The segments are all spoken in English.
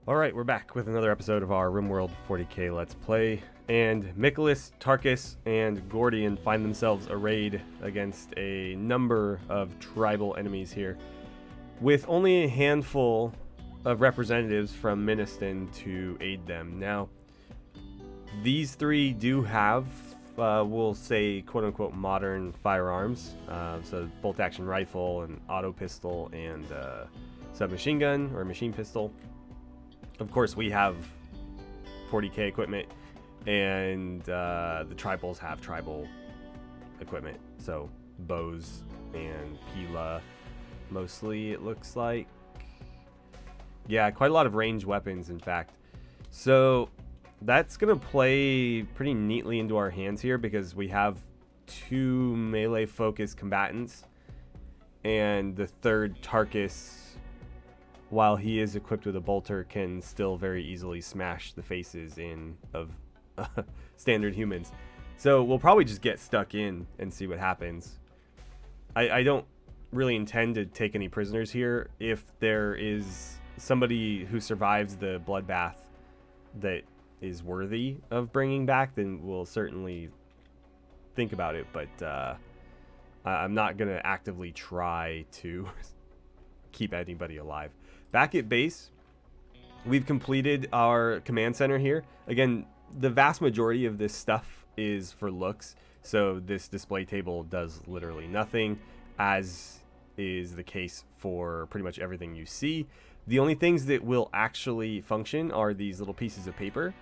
Alright, we're back with another episode of our Rimworld 40k Let's Play, and Nicholas, Tarkus, and Gordian find themselves arrayed against a number of tribal enemies here, with only a handful of representatives from Ministon to aid them. Now, these three do have, we'll say, quote-unquote modern firearms, so bolt-action rifle, and auto pistol, and submachine gun, or machine pistol. Of course, we have 40k equipment, and the tribals have tribal equipment. So bows and pila, mostly it looks like. Yeah, quite a lot of ranged weapons, in fact. So that's gonna play pretty neatly into our hands here because we have two melee-focused combatants, and the third, Tarkus, while he is equipped with a bolter, can still very easily smash the faces in of standard humans. So we'll probably just get stuck in and see what happens. I don't really intend to take any prisoners here. If there is somebody who survives the bloodbath that is worthy of bringing back, then we'll certainly think about it. But I'm not going to actively try to keep anybody alive. Back at base, we've completed our command center here. Again, the vast majority of this stuff is for looks, so this display table does literally nothing, as is the case for pretty much everything you see. The only things that will actually function are these little pieces of paper.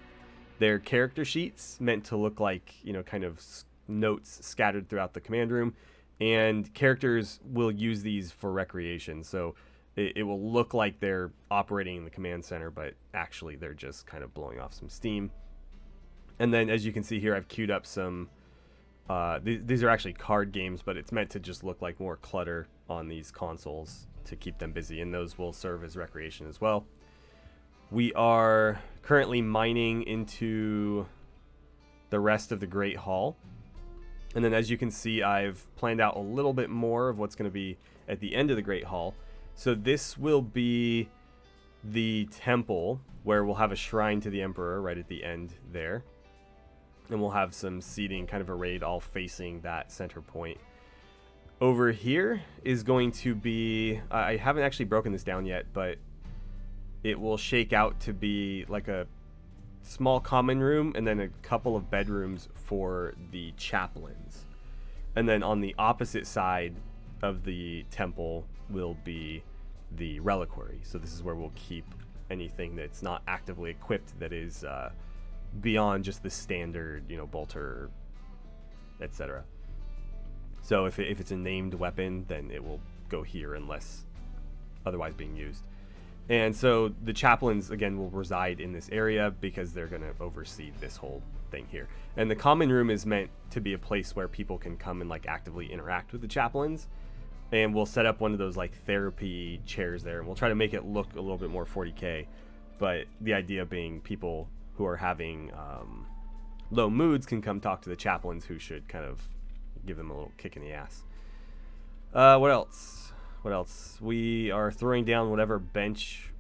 They're character sheets meant to look like, you know, kind of notes scattered throughout the command room, and characters will use these for recreation. So it will look like they're operating in the command center, but actually they're just kind of blowing off some steam. And then, as you can see here, I've queued up some, these are actually card games, but it's meant to just look like more clutter on these consoles to keep them busy, and those will serve as recreation as well. We are currently mining into the rest of the Great Hall. And then, as you can see, I've planned out a little bit more of what's going to be at the end of the Great Hall. So this will be the temple, where we'll have a shrine to the Emperor right at the end there. And we'll have some seating kind of arrayed all facing that center point. Over here is going to be, I haven't actually broken this down yet, but it will shake out to be like a small common room and then a couple of bedrooms for the chaplains. And then on the opposite side of the temple will be the reliquary. So this is where we'll keep anything that's not actively equipped, that is beyond just the standard, you know, bolter, etc. So if it's a named weapon, then it will go here unless otherwise being used. And so the chaplains, again, will reside in this area because they're going to oversee this whole thing here. And the common room is meant to be a place where people can come and like actively interact with the chaplains. And we'll set up one of those like therapy chairs there, and we'll try to make it look a little bit more 40k. But the idea being, people who are having low moods can come talk to the chaplains, who should kind of give them a little kick in the ass. What else? What else? We are throwing down whatever bench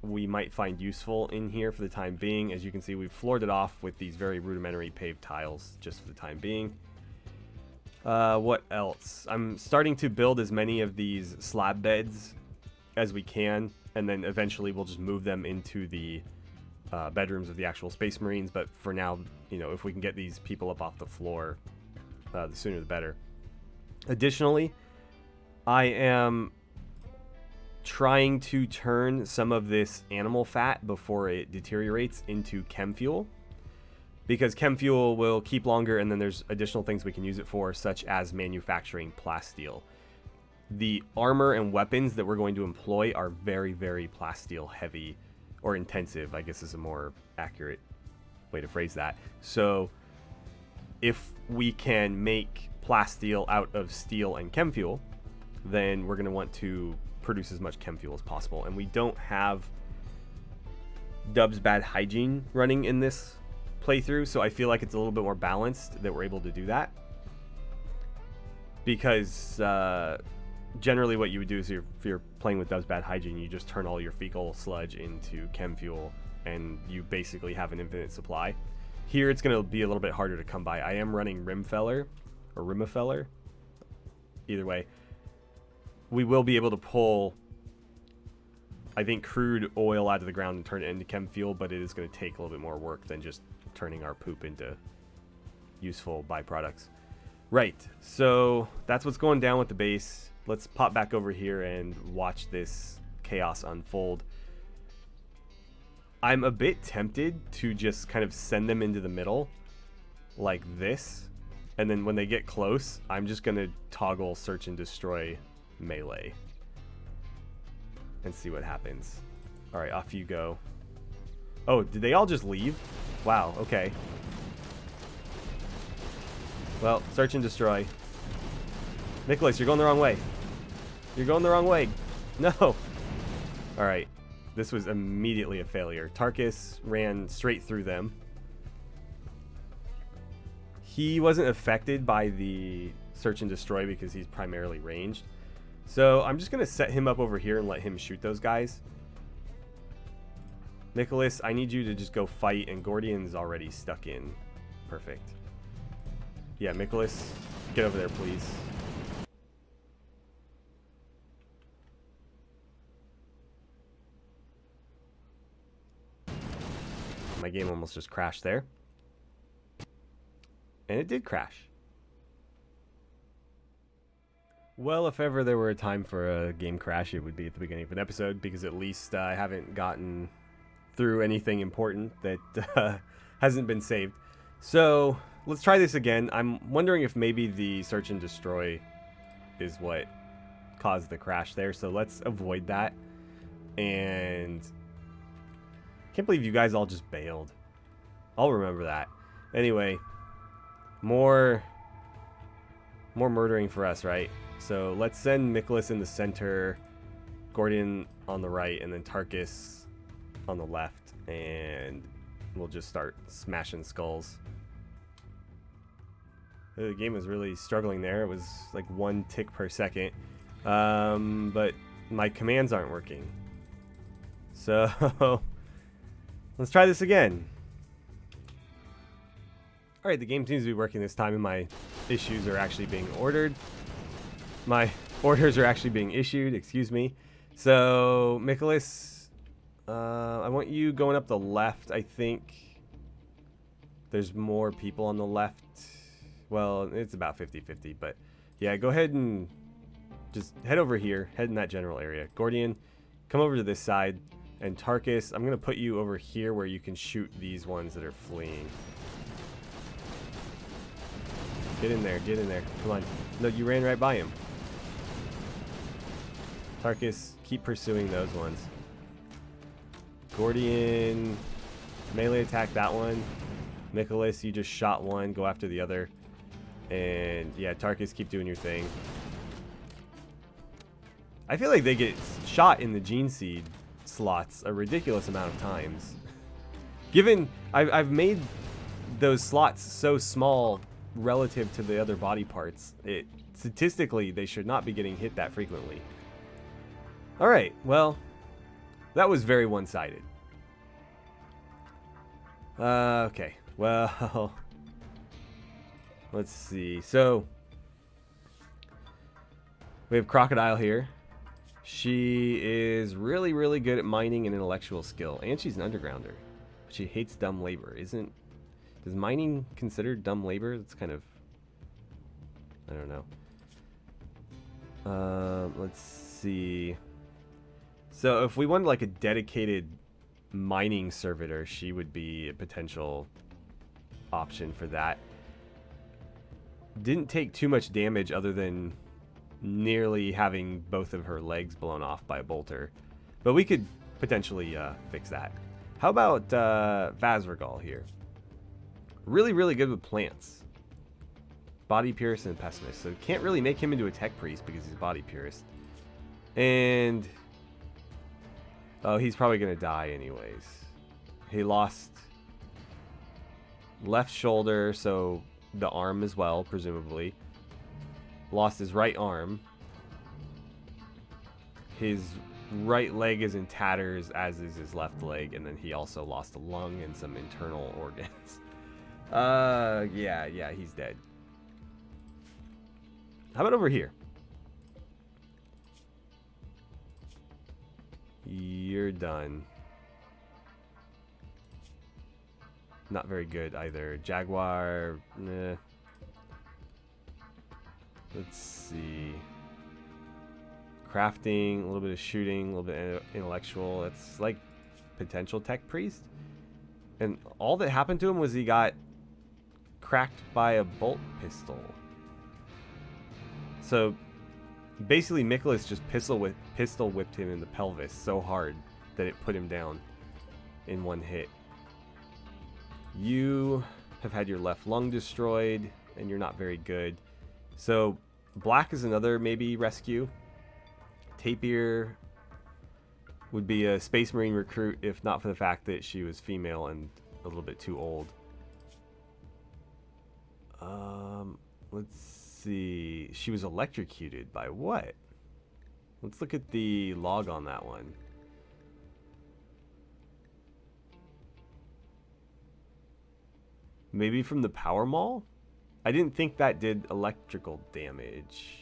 we might find useful in here for the time being. As you can see, we've floored it off with these very rudimentary paved tiles just for the time being. What else? I'm starting to build as many of these slab beds as we can, and then eventually we'll just move them into the bedrooms of the actual Space Marines. But for now, you know, if we can get these people up off the floor, the sooner the better. Additionally, I am trying to turn some of this animal fat before it deteriorates into chem fuel, because chem fuel will keep longer, and then there's additional things we can use it for, such as manufacturing plasteel. The armor and weapons that we're going to employ are very, very plasteel heavy, or intensive, I guess is a more accurate way to phrase that. So if we can make plasteel out of steel and chem fuel, then we're going to want to produce as much chem fuel as possible. And we don't have Dub's Bad Hygiene running in this playthrough, so I feel like it's a little bit more balanced that we're able to do that, because generally what you would do is if you're playing with Does Bad Hygiene, you just turn all your fecal sludge into chem fuel, and you basically have an infinite supply. Here it's going to be a little bit harder to come by. I am running Rimfeller, or Rimfeller. Either way, we will be able to pull, I think, crude oil out of the ground and turn it into chem fuel, but it is going to take a little bit more work than just turning our poop into useful byproducts. Right, so that's what's going down with the base. Let's pop back over here and watch this chaos unfold. I'm a bit tempted to just kind of send them into the middle like this, and then when they get close, I'm just going to toggle search and destroy melee and see what happens. All right, off you go. Oh, did they all just leave? Wow, okay. Well, search and destroy. Nicholas, you're going the wrong way. You're going the wrong way. No. All right. This was immediately a failure. Tarkus ran straight through them. He wasn't affected by the search and destroy because he's primarily ranged. So I'm just going to set him up over here and let him shoot those guys. Nicholas, I need you to just go fight, and Gordian's already stuck in. Perfect. Yeah, Nicholas, get over there, please. My game almost just crashed there. And it did crash. Well, if ever there were a time for a game crash, it would be at the beginning of an episode, because at least I haven't gotten through anything important that hasn't been saved. So let's try this again. I'm wondering if maybe the search and destroy is what caused the crash there. So let's avoid that. And can't believe you guys all just bailed. I'll remember that. Anyway, more murdering for us, right? So let's send Nicholas in the center, Gordian on the right, and then Tarkus on the left, and we'll just start smashing skulls. The game was really struggling there. It was like 1 tick per second, but my commands aren't working. So let's try this again. All right, the game seems to be working this time, and my issues are actually being ordered. My orders are actually being issued, excuse me. So, Nicholas, I want you going up the left. I think there's more people on the left. Well, it's about 50-50, but yeah, go ahead and just head over here. Head in that general area. Gordian, come over to this side. And Tarkus, I'm going to put you over here where you can shoot these ones that are fleeing. Get in there, get in there. Come on. No, you ran right by him. Tarkus, keep pursuing those ones. Gordian, melee attack that one. Nicholas, you just shot one, go after the other. And yeah, Tarkus, keep doing your thing. I feel like they get shot in the gene seed slots a ridiculous amount of times. Given I've made those slots so small relative to the other body parts, statistically they should not be getting hit that frequently. Alright, well, that was very one-sided. Okay, well, let's see. So, we have Crocodile here. She is really, really good at mining and intellectual skill, and she's an undergrounder. But she hates dumb labor. Does mining consider dumb labor? That's kind of, I don't know. Let's see. So if we wanted like a dedicated mining servitor, she would be a potential option for that. Didn't take too much damage other than nearly having both of her legs blown off by a bolter. But we could potentially fix that. How about Vazragal here? Really, really good with plants. Body Purist and Pessimist. So can't really make him into a Tech Priest because he's Body Purist. And oh, he's probably going to die anyways. He lost left shoulder, so the arm as well, presumably. Lost his right arm. His right leg is in tatters, as is his left leg, and then he also lost a lung and some internal organs. Yeah, he's dead. How about over here? You're done. Not very good either. Jaguar, nah. Let's see. Crafting, a little bit of shooting, a little bit of intellectual. It's like potential tech priest. And all that happened to him was he got cracked by a bolt pistol. So basically Nicholas just pistol whipped him in the pelvis so hard that it put him down in one hit. You have had your left lung destroyed and you're not very good. So black is another maybe rescue. Tapir would be a Space Marine recruit if not for the fact that she was female and a little bit too old. Let's see. She was electrocuted by what? Let's look at the log on that one. Maybe from the power maul? I didn't think that did electrical damage.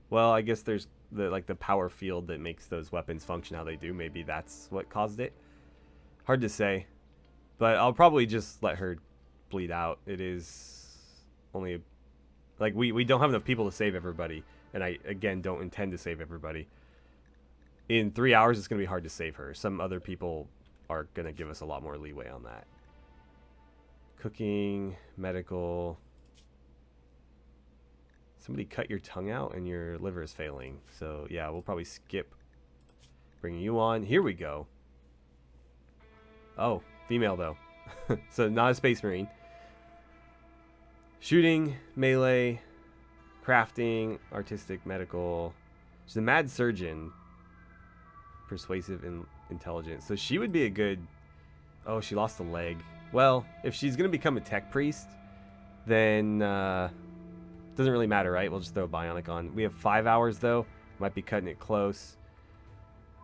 Well, I guess there's the power field that makes those weapons function how they do. Maybe that's what caused it. Hard to say. But I'll probably just let her bleed out. It is only like we don't have enough people to save everybody, and I again don't intend to save everybody. In 3 hours it's going to be hard to save her. Some other people are going to give us a lot more leeway on that. Cooking, medical. Somebody cut your tongue out and your liver is failing. So yeah, we'll probably skip bringing you on. Here we go. Oh, female though. So not a Space Marine. Shooting, melee, crafting, artistic, medical. She's a mad surgeon. Persuasive and intelligent. So she would be a good... Oh, she lost a leg. Well, if she's going to become a tech priest, then doesn't really matter, right? We'll just throw a bionic on. We have 5 hours though. Might be cutting it close.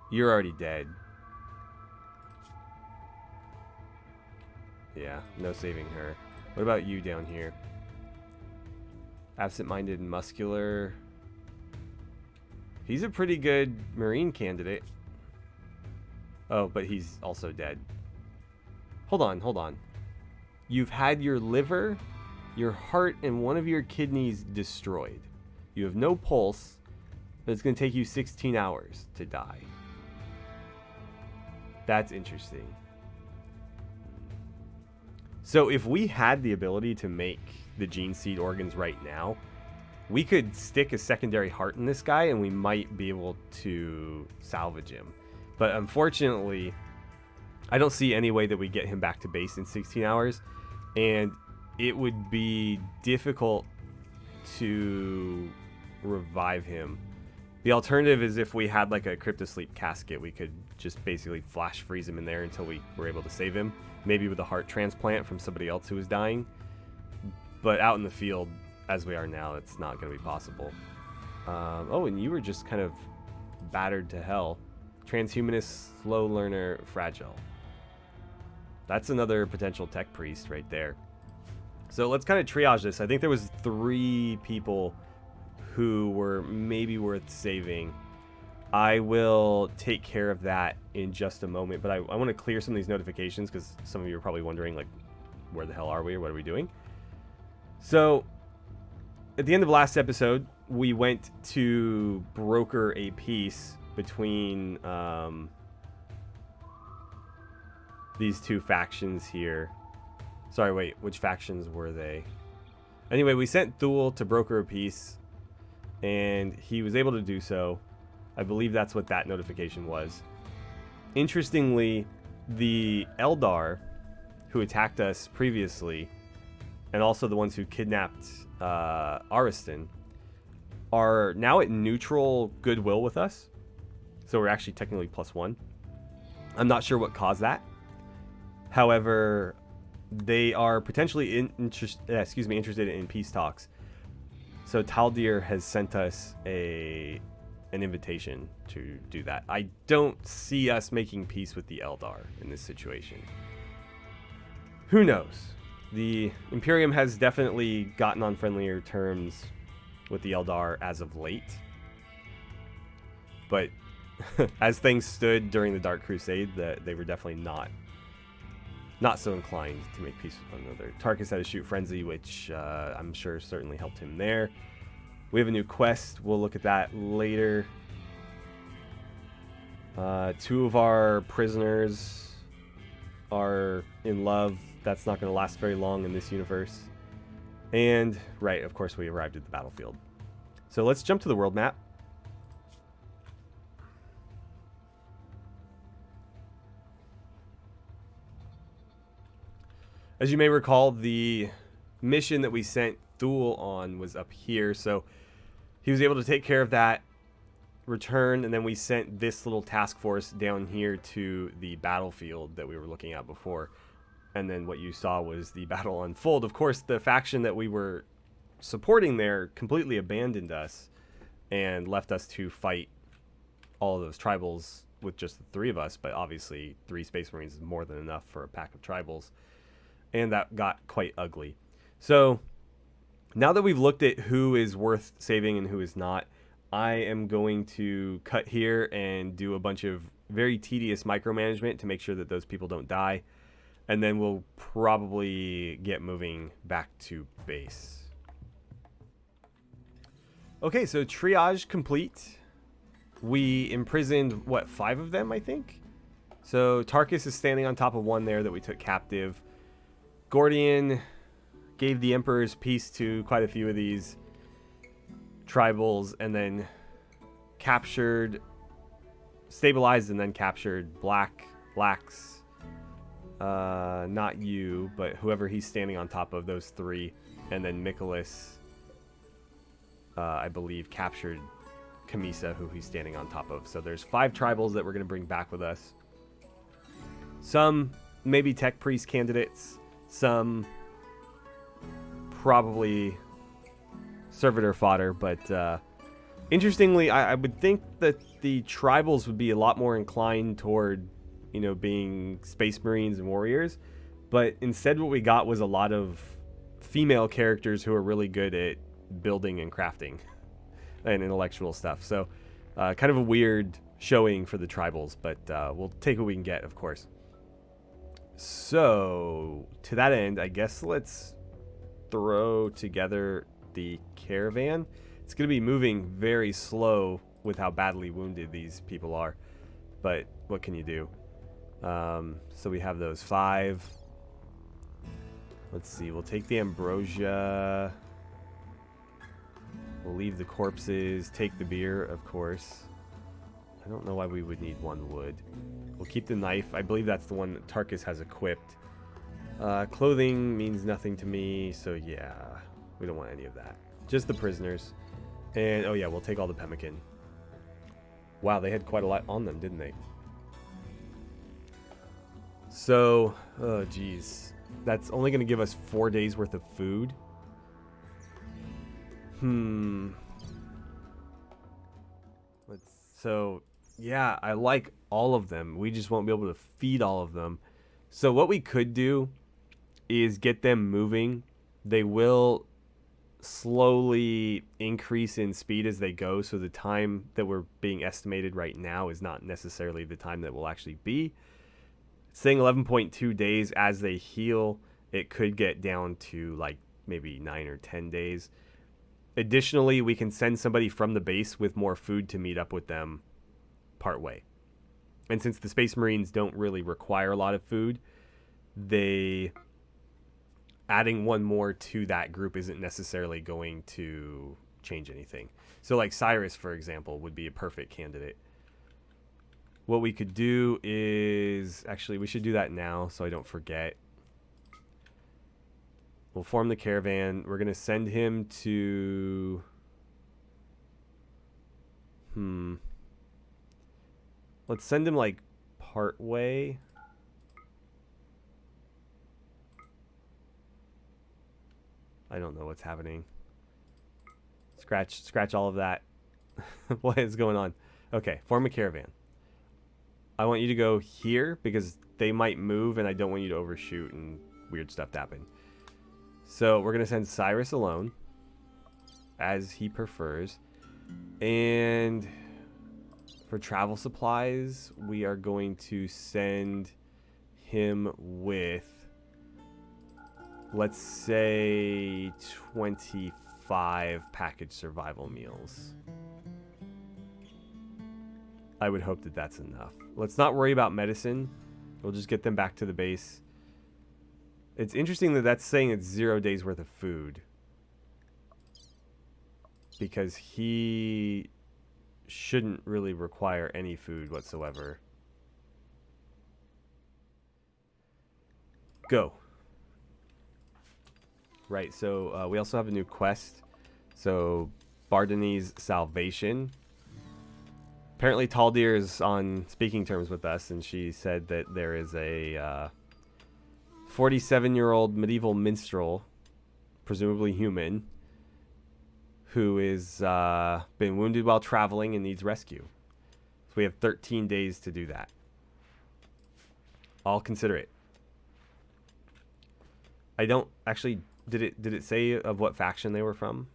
You're already dead. Yeah, no saving her. What about you down here? Absent-minded and muscular. He's a pretty good Marine candidate. Oh, but he's also dead. Hold on. You've had your liver, your heart, and one of your kidneys destroyed. You have no pulse, but it's going to take you 16 hours to die. That's interesting. So if we had the ability to make the gene seed organs right now, we could stick a secondary heart in this guy and we might be able to salvage him. But unfortunately, I don't see any way that we get him back to base in 16 hours. And it would be difficult to revive him. The alternative is if we had like a cryptosleep casket, we could just basically flash freeze him in there until we were able to save him. Maybe with a heart transplant from somebody else who was dying. But out in the field, as we are now, it's not going to be possible. Oh, and you were just kind of battered to hell. Transhumanist, slow learner, fragile. That's another potential tech priest right there. So let's kind of triage this. I think there was 3 people who were maybe worth saving. I will take care of that in just a moment, but I want to clear some of these notifications because some of you are probably wondering, like, where the hell are we or what are we doing? So, at the end of last episode, we went to broker a peace between these 2 factions here. Sorry, wait, which factions were they? Anyway, we sent Thule to broker a peace, and he was able to do so. I believe that's what that notification was. Interestingly, the Eldar who attacked us previously, and also the ones who kidnapped Ariston, are now at neutral goodwill with us. So we're actually technically +1. I'm not sure what caused that. However, they are potentially interested in peace talks. So Taldir has sent us an invitation to do that. I don't see us making peace with the Eldar in this situation. Who knows? The Imperium has definitely gotten on friendlier terms with the Eldar as of late. But as things stood during the Dark Crusade, that they were definitely not so inclined to make peace with one another. Tarkus had a shoot frenzy, which I'm sure certainly helped him there. We have a new quest. We'll look at that later. 2 of our prisoners are in love. That's not going to last very long in this universe. And, right, of course, we arrived at the battlefield. So let's jump to the world map. As you may recall, the mission that we sent Thule on was up here, so he was able to take care of that, return, and then we sent this little task force down here to the battlefield that we were looking at before. And then what you saw was the battle unfold. Of course, the faction that we were supporting there completely abandoned us and left us to fight all of those tribals with just the 3 of us, but obviously 3 Space Marines is more than enough for a pack of tribals. And that got quite ugly. So now that we've looked at who is worth saving and who is not, I am going to cut here and do a bunch of very tedious micromanagement to make sure that those people don't die. And then we'll probably get moving back to base. Okay, so triage complete. We imprisoned, what, 5 of them, I think? So Tarkus is standing on top of one there that we took captive. Gordian gave the Emperor's peace to quite a few of these tribals, and then stabilized and then captured blacks. Not you, but whoever he's standing on top of, those 3. And then Nicholas, I believe, captured Camisa, who he's standing on top of. So there's 5 tribals that we're going to bring back with us. Some maybe tech priest candidates. Some probably servitor fodder, but interestingly, I would think that the tribals would be a lot more inclined toward, you know, being Space Marines and warriors, but instead what we got was a lot of female characters who are really good at building and crafting and intellectual stuff. So kind of a weird showing for the tribals, but we'll take what we can get, of course. So to that end, I guess let's throw together the caravan. It's going to be moving very slow with how badly wounded these people are, but what can you do? So we have those 5. Let's see, we'll take the ambrosia. We'll leave the corpses, take the beer, of course. I don't know why we would need 1 wood. We'll keep the knife. I believe that's the one that Tarkus has equipped. Clothing means nothing to me, so yeah, we don't want any of that. Just the prisoners. And, oh yeah, we'll take all the pemmican. Wow, they had quite a lot on them, didn't they? So, oh geez. That's only going to give us 4 days worth of food. So, yeah, I like all of them. We just won't be able to feed all of them. So what we could do is get them moving. They will slowly increase in speed as they go, so the time that we're being estimated right now is not necessarily the time that will actually be. It's saying 11.2 days. As they heal, it could get down to like maybe 9 or 10 days. Additionally, we can send somebody from the base with more food to meet up with them part way. And since the Space Marines don't really require a lot of food, adding 1 more to that group isn't necessarily going to change anything. So like Cyrus, for example, would be a perfect candidate. What we could do is, actually, we should do that now so I don't forget. We'll form the caravan. We're going to send him to... Let's send him like part way. I don't know what's happening. Scratch all of that. What is going on? Okay, form a caravan. I want you to go here because they might move and I don't want you to overshoot and weird stuff to happen. So we're going to send Cyrus alone as he prefers. And for travel supplies, we are going to send him with, let's say, 25 packaged survival meals. I would hope that that's enough. Let's not worry about medicine. We'll just get them back to the base. It's interesting that that's saying it's 0 days worth of food. Because he shouldn't really require any food whatsoever. Go. Right, so we also have a new quest. So, Bardany's Salvation. Apparently Taldir is on speaking terms with us, and she said that there is a 47-year-old medieval minstrel, presumably human, who is been wounded while traveling and needs rescue. So we have 13 days to do that. I'll consider it. I don't actually, did it say of what faction they were from?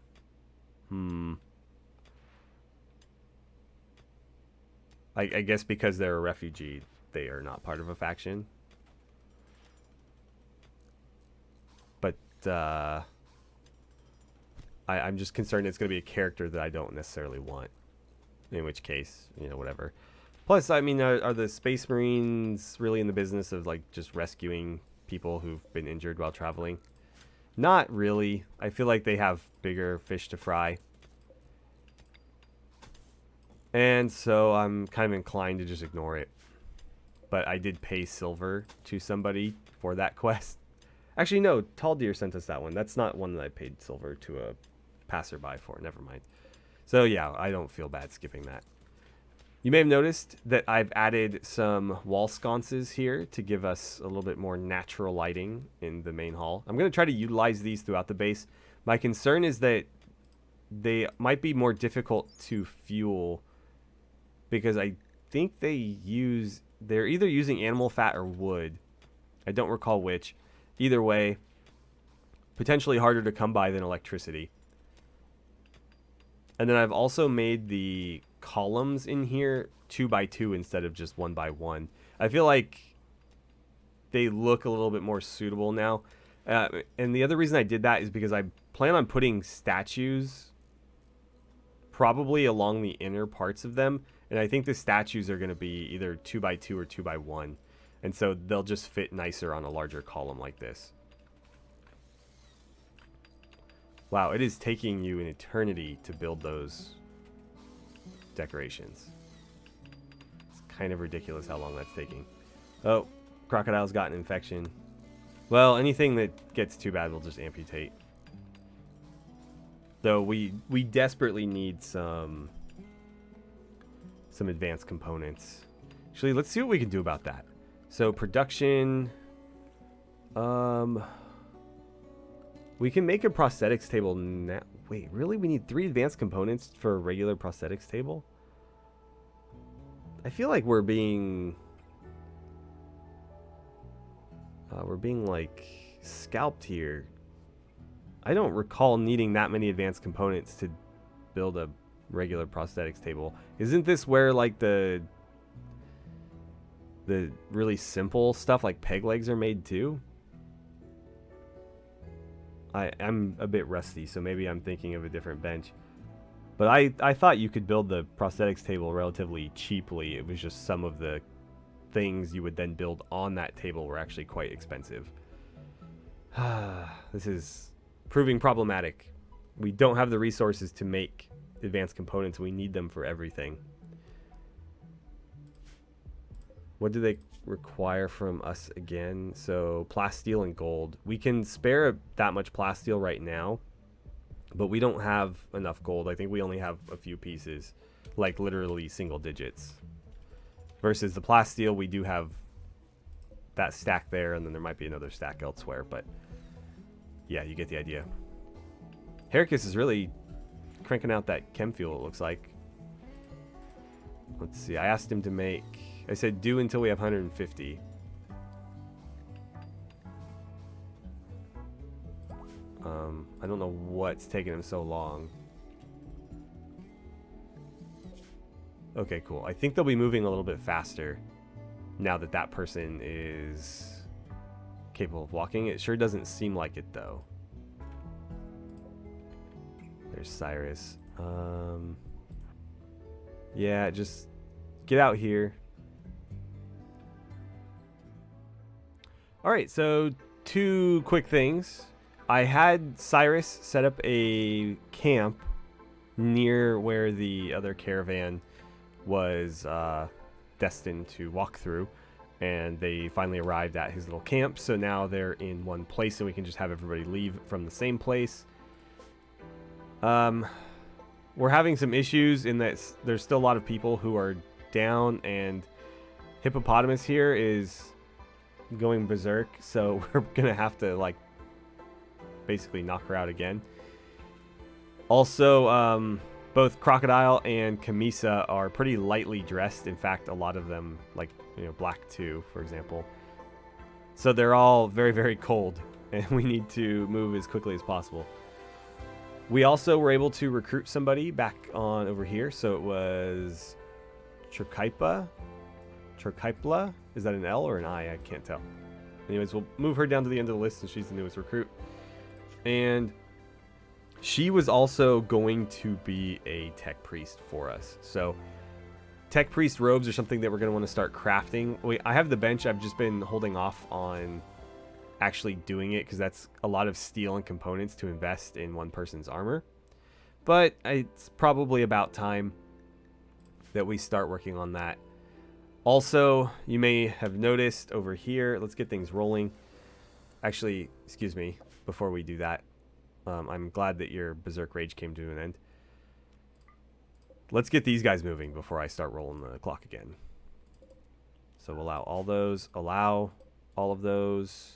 I guess because they're a refugee, they are not part of a faction. But I'm just concerned it's going to be a character that I don't necessarily want. In which case, you know, whatever. Plus, I mean, are the Space Marines really in the business of, like, just rescuing people who've been injured while traveling? Not really. I feel like they have bigger fish to fry. And so I'm kind of inclined to just ignore it. But I did pay silver to somebody for that quest. Actually, no, Taldir sent us that one. That's not one that I paid silver to a passerby for. Never mind. So yeah, I don't feel bad skipping that. You may have noticed that I've added some wall sconces here to give us a little bit more natural lighting in the main hall. I'm going to try to utilize these throughout the base. My concern is that they might be more difficult to fuel because I think they're either using animal fat or wood. I don't recall which. Either way, potentially harder to come by than electricity. And then I've also made the columns in here 2x2 instead of just 1x1. I feel like they look a little bit more suitable now. And the other reason I did that is because I plan on putting statues probably along the inner parts of them. And I think the statues are going to be either 2x2 or 2x1. And so they'll just fit nicer on a larger column like this. Wow, it is taking you an eternity to build those decorations. It's kind of ridiculous how long that's taking. Oh, crocodile's got an infection. Well, anything that gets too bad will just amputate. Though we desperately need some advanced components. Actually, let's see what we can do about that. So production, we can make a prosthetics table now. Wait, really? We need 3 advanced components for a regular prosthetics table? I feel like we're being like scalped here. I don't recall needing that many advanced components to build a regular prosthetics table. Isn't this where like the really simple stuff like peg legs are made too? I'm a bit rusty, so maybe I'm thinking of a different bench. But I thought you could build the prosthetics table relatively cheaply. It was just some of the things you would then build on that table were actually quite expensive. This is proving problematic. We don't have the resources to make advanced components. We need them for everything. What do they require from us again? So plasteel and gold. We can spare that much plasteel right now, but we don't have enough gold. I think we only have a few pieces, like literally single digits. Versus the plasteel, we do have that stack there, and then there might be another stack elsewhere, but yeah, you get the idea. Heracus is really cranking out that chem fuel, it looks like. Let's see. I asked him to make... I said do until we have 150. I don't know what's taking him so long. Okay, cool. I think they'll be moving a little bit faster now that that person is capable of walking. It sure doesn't seem like it, though. There's Cyrus. Yeah, just get out here. Alright, so 2 quick things. I had Cyrus set up a camp near where the other caravan was destined to walk through, and they finally arrived at his little camp, so now they're in one place and we can just have everybody leave from the same place. We're having some issues in that there's still a lot of people who are down, and Hippopotamus here is going berserk, so we're gonna have to like basically knock her out again. Also, both Crocodile and Camisa are pretty lightly dressed. In fact, a lot of them, like, you know, Black 2, for example. So they're all very, very cold, and we need to move as quickly as possible. We also were able to recruit somebody back on over here. So it was Churkaipa. Is that an L or an I? I can't tell. Anyways, we'll move her down to the end of the list, and she's the newest recruit. And she was also going to be a tech priest for us. So tech priest robes are something that we're going to want to start crafting. I have the bench. I've just been holding off on actually doing it because that's a lot of steel and components to invest in one person's armor. But it's probably about time that we start working on that. Also, you may have noticed over here, let's get things rolling. Actually, excuse me, before we do that, I'm glad that your Berserk Rage came to an end. Let's get these guys moving before I start rolling the clock again. So allow all those, allow all of those.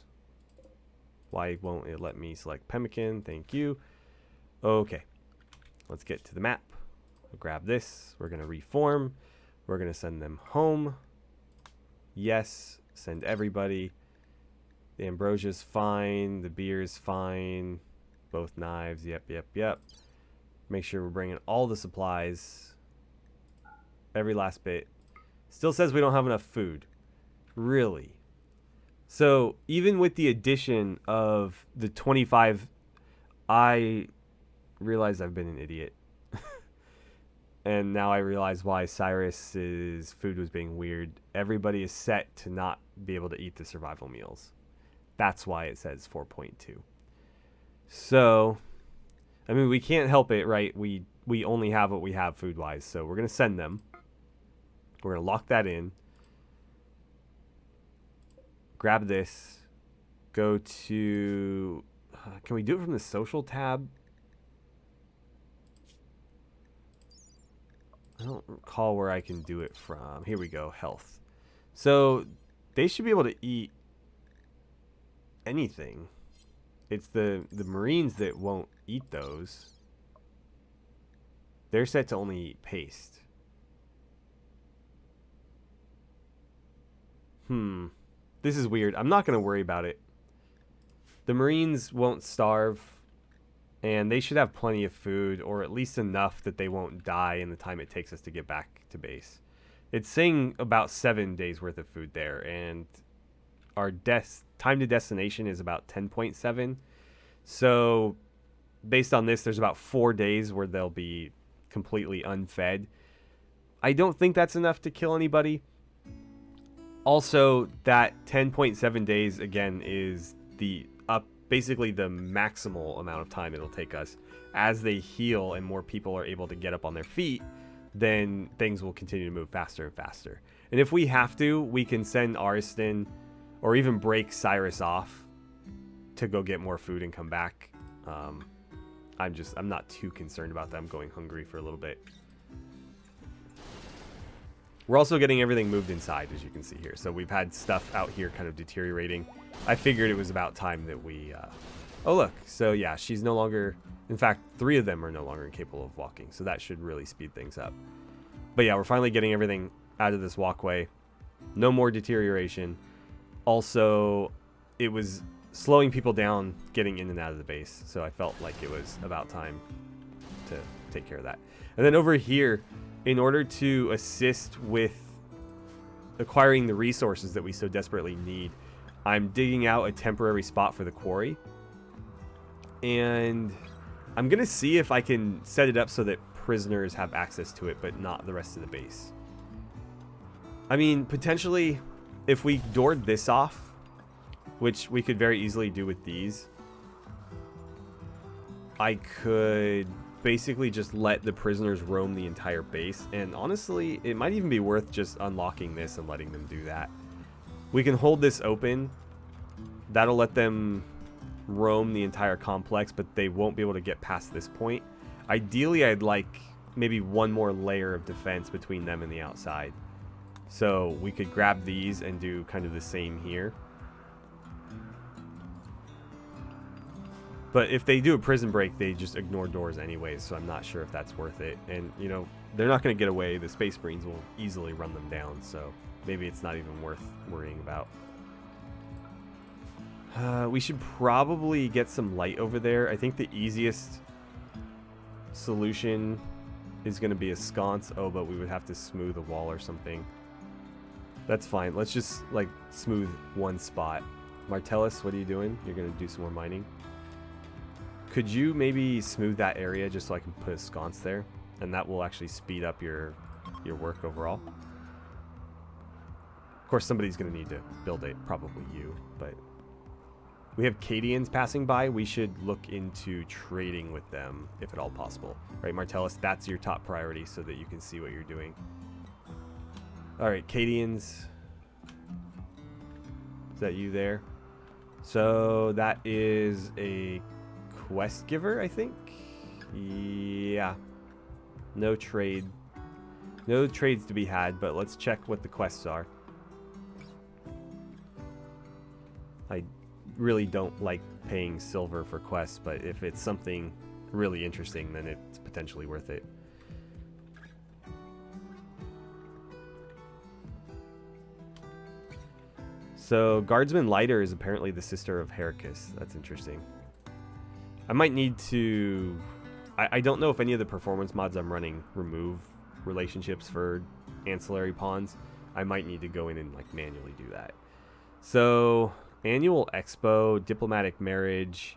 Why won't it let me select Pemmican? Thank you. Okay, let's get to the map. We'll grab this. We're going to reform. We're going to send them home. Yes, send everybody. The ambrosia's fine. The beer's fine. Both knives. Yep. Make sure we're bringing all the supplies. Every last bit. Still says we don't have enough food. Really? So even with the addition of the 25, I realize I've been an idiot. And now I realize why Cyrus's food was being weird. Everybody is set to not be able to eat the survival meals. That's why it says 4.2. So, I mean, we can't help it, right? We only have what we have food-wise. So we're going to send them. We're going to lock that in. Grab this. Go to... can we do it from the social tab? I don't recall where I can do it from. Here we go, health. So they should be able to eat anything. It's the Marines that won't eat those. They're set to only eat paste. This is weird. I'm not going to worry about it. The Marines won't starve. And they should have plenty of food, or at least enough that they won't die in the time it takes us to get back to base. It's saying about 7 days worth of food there, and our time to destination is about 10.7. So based on this, there's about 4 days where they'll be completely unfed. I don't think that's enough to kill anybody. Also, that 10.7 days, again, is basically the maximal amount of time it'll take us. As they heal and more people are able to get up on their feet, then things will continue to move faster and faster. And if we have to, we can send Ariston or even break Cyrus off to go get more food and come back. I'm not too concerned about them going hungry for a little bit. We're also getting everything moved inside, as you can see here. So we've had stuff out here kind of deteriorating. I figured it was about time that we Oh, look. So, yeah, she's no longer... In fact, 3 of them are no longer incapable of walking. So that should really speed things up. But, yeah, we're finally getting everything out of this walkway. No more deterioration. Also, it was slowing people down getting in and out of the base. So I felt like it was about time to take care of that. And then over here, in order to assist with acquiring the resources that we so desperately need, I'm digging out a temporary spot for the quarry. And I'm going to see if I can set it up so that prisoners have access to it, but not the rest of the base. I mean, potentially, if we doored this off, which we could very easily do with these, I could basically just let the prisoners roam the entire base. And honestly, it might even be worth just unlocking this and letting them do that. We can hold this open. That'll let them roam the entire complex, but they won't be able to get past this point. Ideally, I'd like maybe one more layer of defense between them and the outside. So we could grab these and do kind of the same here. But if they do a prison break, they just ignore doors anyways, so I'm not sure if that's worth it. And, you know, they're not going to get away. The Space Marines will easily run them down, so maybe it's not even worth worrying about. We should probably get some light over there. I think the easiest solution is going to be a sconce. Oh, but we would have to smooth a wall or something. That's fine. Let's just, like, smooth one spot. Martellus, what are you doing? You're going to do some more mining? Could you maybe smooth that area just so I can put a sconce there? And that will actually speed up your work overall. Of course, somebody's going to need to build it. Probably you, but... We have Cadians passing by. We should look into trading with them, if at all possible. Right, Martellus, that's your top priority so that you can see what you're doing. Alright, Cadians. Is that you there? So, that is a quest giver, I think? Yeah. No trade. No trades to be had, but let's check what the quests are. I really don't like paying silver for quests, but if it's something really interesting, then it's potentially worth it. So, Guardsman Lighter is apparently the sister of Heracus. That's interesting. I might need to... I don't know if any of the performance mods I'm running remove relationships for ancillary pawns. I might need to go in and like manually do that. So... Annual Expo, Diplomatic Marriage,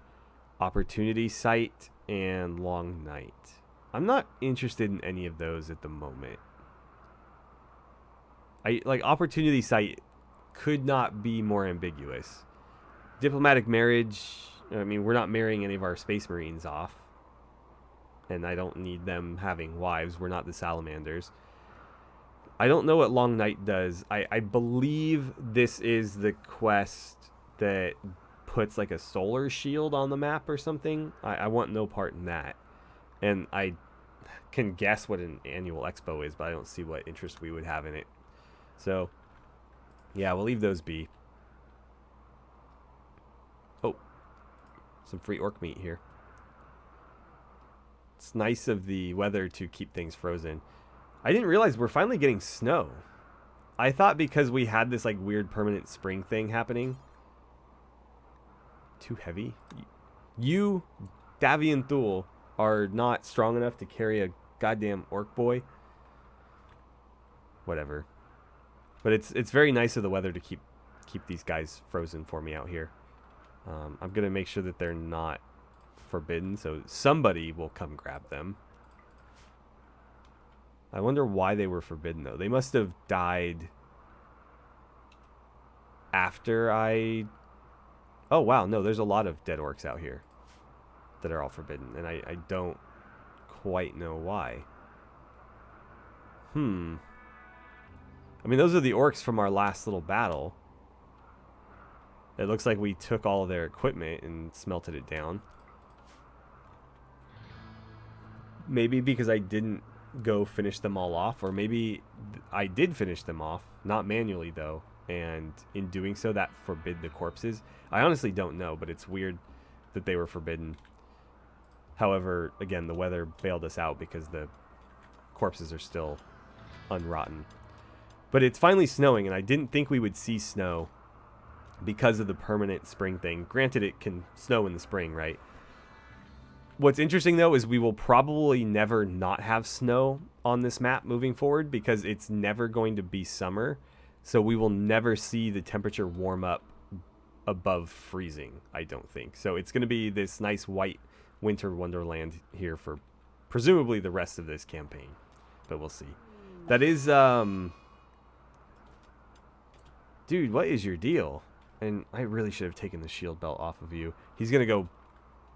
Opportunity Site, and Long Night. I'm not interested in any of those at the moment. Like Opportunity Site could not be more ambiguous. Diplomatic Marriage, I mean, we're not marrying any of our Space Marines off. And I don't need them having wives. We're not the Salamanders. I don't know what Long Night does. I believe this is the quest that puts like a solar shield on the map or something. I want no part in that. And I can guess what an annual expo is, but I don't see what interest we would have in it. So, yeah, we'll leave those be. Oh, some free orc meat here. It's nice of the weather to keep things frozen. I didn't realize we're finally getting snow. I thought because we had this like weird permanent spring thing happening. Too heavy? You, Davian Thule, are not strong enough to carry a goddamn orc boy. Whatever. But it's very nice of the weather to keep these guys frozen for me out here. I'm going to make sure that they're not forbidden, so somebody will come grab them. I wonder why they were forbidden, though. They must have died after I... Oh, wow. No, there's a lot of dead orcs out here that are all forbidden, and I don't quite know why. I mean, those are the orcs from our last little battle. It looks like we took all of their equipment and smelted it down. Maybe because I didn't go finish them all off, or maybe I did finish them off, not manually though, and in doing so that forbid the corpses. I honestly don't know, but it's weird that they were forbidden. However, again, the weather bailed us out because the corpses are still unrotten. But it's finally snowing, and I didn't think we would see snow because of the permanent spring thing. Granted, it can snow in the spring, right? What's interesting, though, is we will probably never not have snow on this map moving forward because it's never going to be summer. So we will never see the temperature warm up above freezing, I don't think. So it's going to be this nice white winter wonderland here for presumably the rest of this campaign. But we'll see. That is, dude, what is your deal? And I really should have taken the shield belt off of you. He's going to go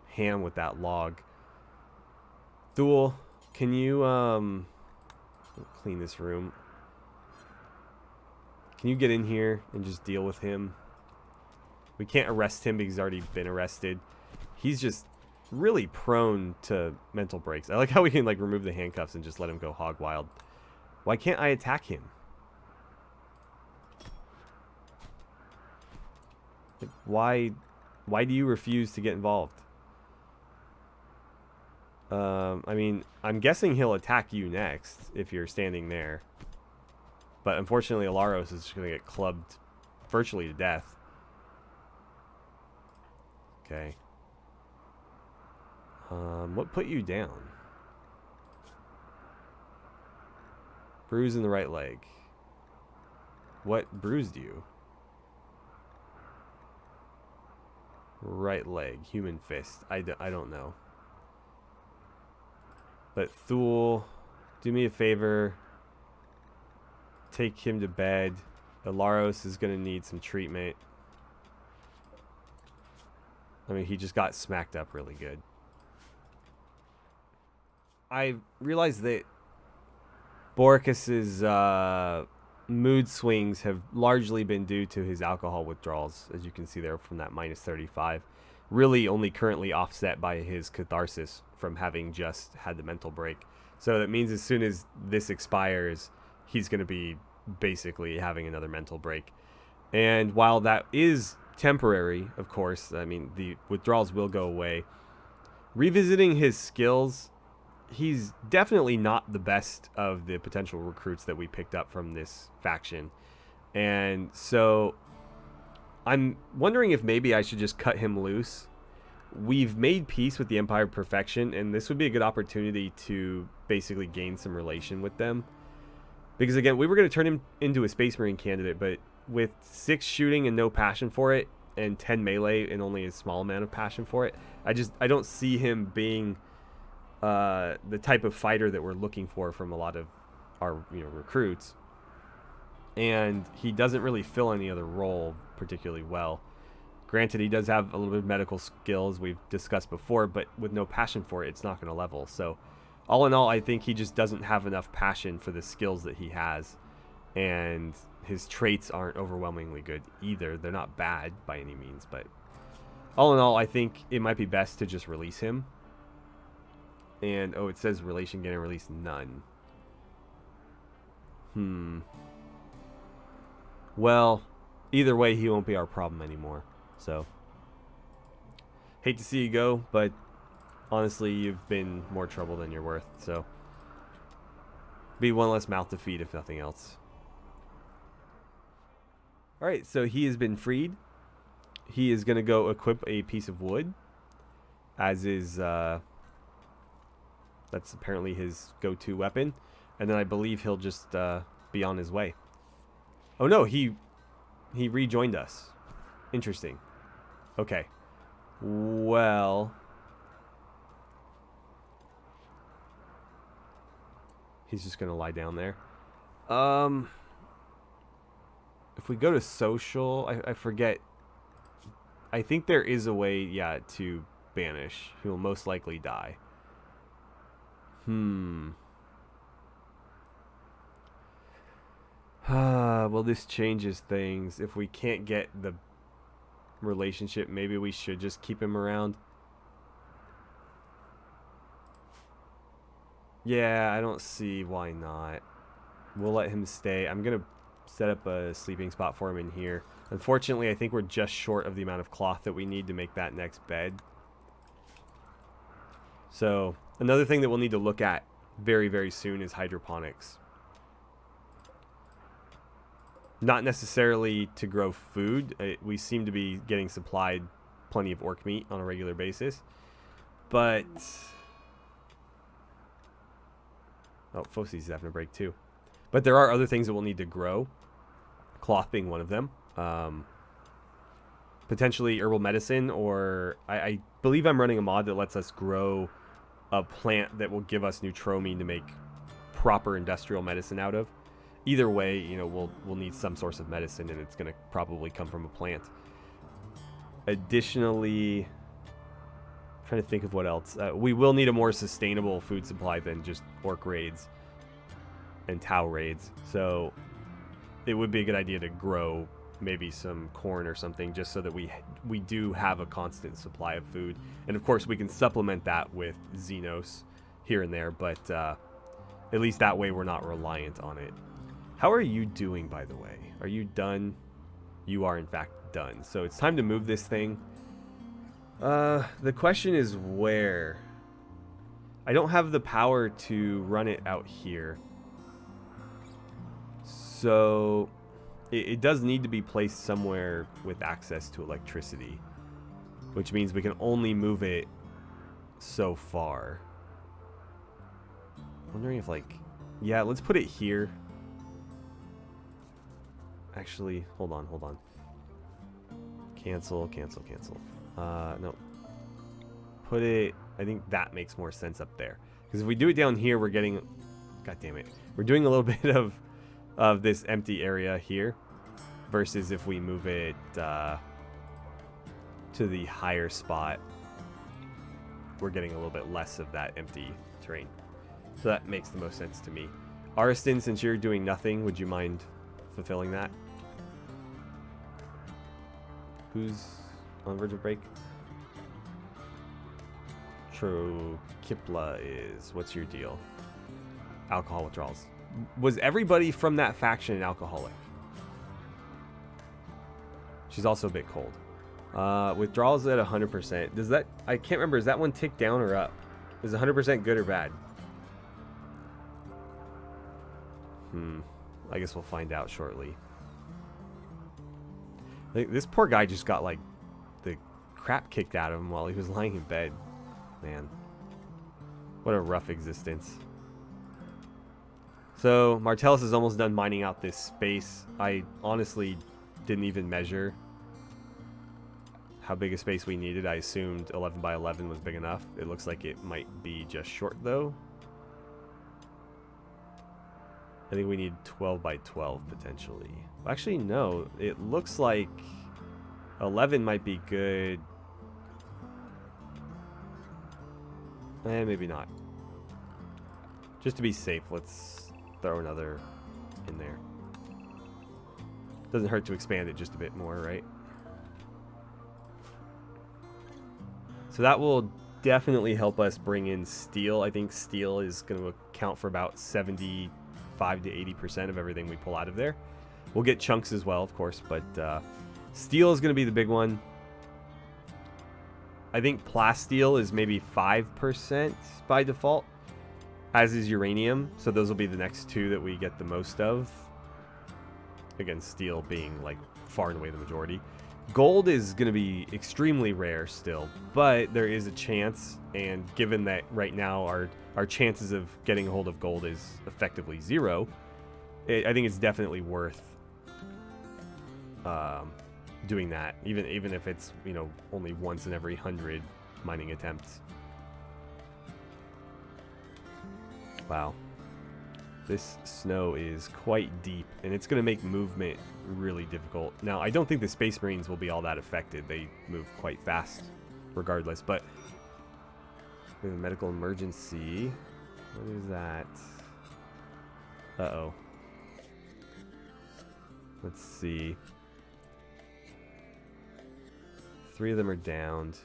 ham with that log. Thule, can you clean this room? Can you get in here and just deal with him? We can't arrest him because he's already been arrested. He's just really prone to mental breaks. I like how we can like remove the handcuffs and just let him go hog wild. Why can't I attack him? Why do you refuse to get involved? I mean, I'm guessing he'll attack you next if you're standing there. But unfortunately, Alaros is just going to get clubbed virtually to death. Okay. What put you down? Bruise in the right leg. What bruised you? Right leg. Human fist. I don't know. But Thule, do me a favor. Take him to bed. Alaros is going to need some treatment. I mean, he just got smacked up really good. I realized that Boricus's mood swings have largely been due to his alcohol withdrawals, as you can see there from that minus 35. Really only currently offset by his catharsis from having just had the mental break. So that means as soon as this expires, he's going to be basically having another mental break. And while that is temporary, of course, I mean, the withdrawals will go away. Revisiting his skills, he's definitely not the best of the potential recruits that we picked up from this faction. And so I'm wondering if maybe I should just cut him loose. We've made peace with the Empire of Perfection, and this would be a good opportunity to basically gain some relation with them. Because again, we were going to turn him into a Space Marine candidate, but with 6 shooting and no passion for it, and 10 melee and only a small amount of passion for it, I don't see him being the type of fighter that we're looking for from a lot of our recruits. And he doesn't really fill any other role particularly well. Granted, he does have a little bit of medical skills we've discussed before, but with no passion for it, it's not going to level. So all in all, I think he just doesn't have enough passion for the skills that he has. And his traits aren't overwhelmingly good either. They're not bad by any means, but all in all, I think it might be best to just release him. And, oh, it says relation getting released none. Well, either way, he won't be our problem anymore. So, hate to see you go, but honestly, you've been more trouble than you're worth. So, be one less mouth to feed, if nothing else. Alright, so he has been freed. He is going to go equip a piece of wood, as is, that's apparently his go-to weapon. And then I believe he'll just be on his way. Oh no, he rejoined us. Interesting. Okay. Well, he's just going to lie down there. If we go to social, I forget. I think there is a way, yeah, to banish. He will most likely die. Well, this changes things. If we can't get the relationship, maybe we should just keep him around. Yeah, I don't see why not. We'll let him stay. I'm going to set up a sleeping spot for him in here. Unfortunately, I think we're just short of the amount of cloth that we need to make that next bed. So another thing that we'll need to look at very, very soon is hydroponics. Not necessarily to grow food. We seem to be getting supplied plenty of orc meat on a regular basis. But... oh, Fosse's having a break too. But there are other things that we'll need to grow. Cloth being one of them. Potentially herbal medicine, or I believe I'm running a mod that lets us grow a plant that will give us neutromine to make proper industrial medicine out of. Either way, you know, we'll need some source of medicine, and it's going to probably come from a plant. Additionally, I'm trying to think of what else. We will need a more sustainable food supply than just orc raids and Tau raids. So it would be a good idea to grow maybe some corn or something, just so that we do have a constant supply of food. And of course, we can supplement that with Xenos here and there, but at least that way we're not reliant on it. How are you doing, by the way? Are you done? You are, in fact, done. So it's time to move this thing. The question is where? I don't have the power to run it out here. So it does need to be placed somewhere with access to electricity, which means we can only move it so far. I'm wondering if, like, yeah, let's put it here. Actually, hold on. Cancel. No. Put it, I think that makes more sense up there. Because if we do it down here, we're getting, god damn it, we're doing a little bit of this empty area here, versus if we move it to the higher spot, we're getting a little bit less of that empty terrain. So that makes the most sense to me. Ariston, since you're doing nothing, would you mind fulfilling that? Who's on verge of break? True. Kipla is. What's your deal? Alcohol withdrawals. Was everybody from that faction an alcoholic? She's also a bit cold. Withdrawals at 100%. Does that... I can't remember. Is that one tick down or up? Is 100% good or bad? I guess we'll find out shortly. This poor guy just got, like, the crap kicked out of him while he was lying in bed. Man. What a rough existence. So, Martellus is almost done mining out this space. I honestly didn't even measure how big a space we needed. I assumed 11 by 11 was big enough. It looks like it might be just short, though. I think we need 12 by 12, potentially. Actually, no. It looks like 11 might be good. Maybe not. Just to be safe, let's throw another in there. Doesn't hurt to expand it just a bit more, right? So that will definitely help us bring in steel. I think steel is going to account for about 75 to 80% of everything we pull out of there. We'll get chunks as well, of course, but steel is going to be the big one. I think plasteel is maybe 5% by default, as is uranium. So those will be the next two that we get the most of. Again, steel being like far and away the majority. Gold is going to be extremely rare still, but there is a chance, and given that right now our chances of getting a hold of gold is effectively zero, I think it's definitely worth doing that, even if it's, you know, only once in every 100 mining attempts. Wow. This snow is quite deep, and it's going to make movement really difficult. Now, I don't think the Space Marines will be all that affected. They move quite fast regardless, but we have a medical emergency. What is that? Uh-oh. Let's see. 3 of them are downed.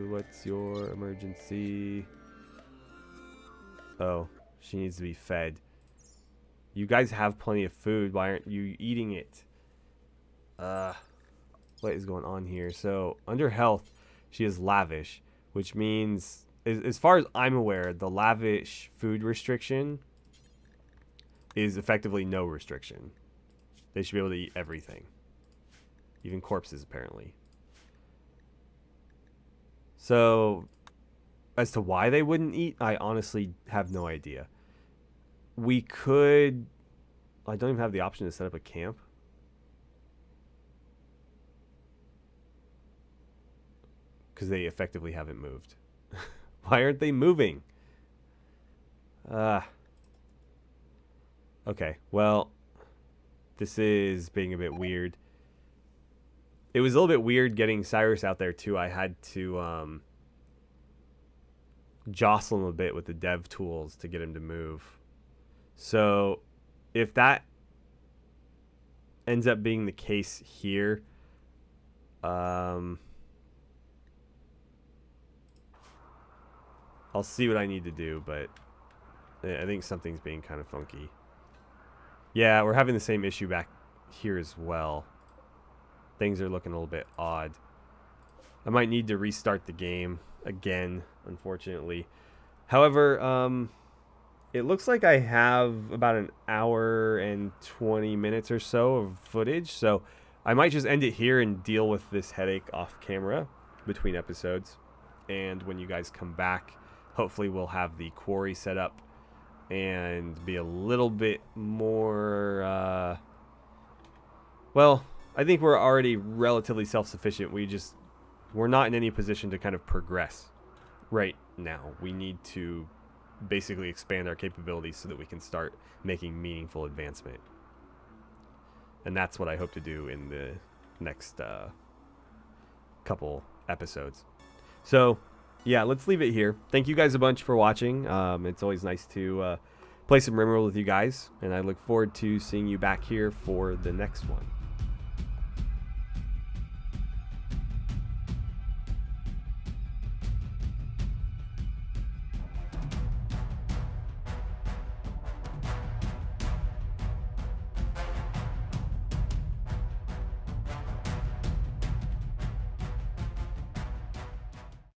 What's your emergency? Oh, she needs to be fed. You guys have plenty of food. Why aren't you eating it? Let's what is going on here. So under health, she is lavish, which means, as far as I'm aware, the lavish food restriction is effectively no restriction. They should be able to eat everything. Even corpses, apparently. So, as to why they wouldn't eat, I honestly have no idea. We could... I don't even have the option to set up a camp. Because they effectively haven't moved. Why aren't they moving? Okay, well, this is being a bit weird. It was a little bit weird getting Cyrus out there, too. I had to jostle him a bit with the dev tools to get him to move. So, if that ends up being the case here, I'll see what I need to do, but I think something's being kind of funky. Yeah, we're having the same issue back here as well. Things are looking a little bit odd. I might need to restart the game again, unfortunately. However, it looks like I have about an hour and 20 minutes or so of footage, so I might just end it here and deal with this headache off camera between episodes. And when you guys come back, hopefully we'll have the quarry set up and be a little bit more, well, I think we're already relatively self-sufficient. We're not in any position to kind of progress right now. We need to basically expand our capabilities so that we can start making meaningful advancement. And that's what I hope to do in the next couple episodes. So, yeah, let's leave it here. Thank you guys a bunch for watching. It's always nice to play some Rimworld with you guys, and I look forward to seeing you back here for the next one.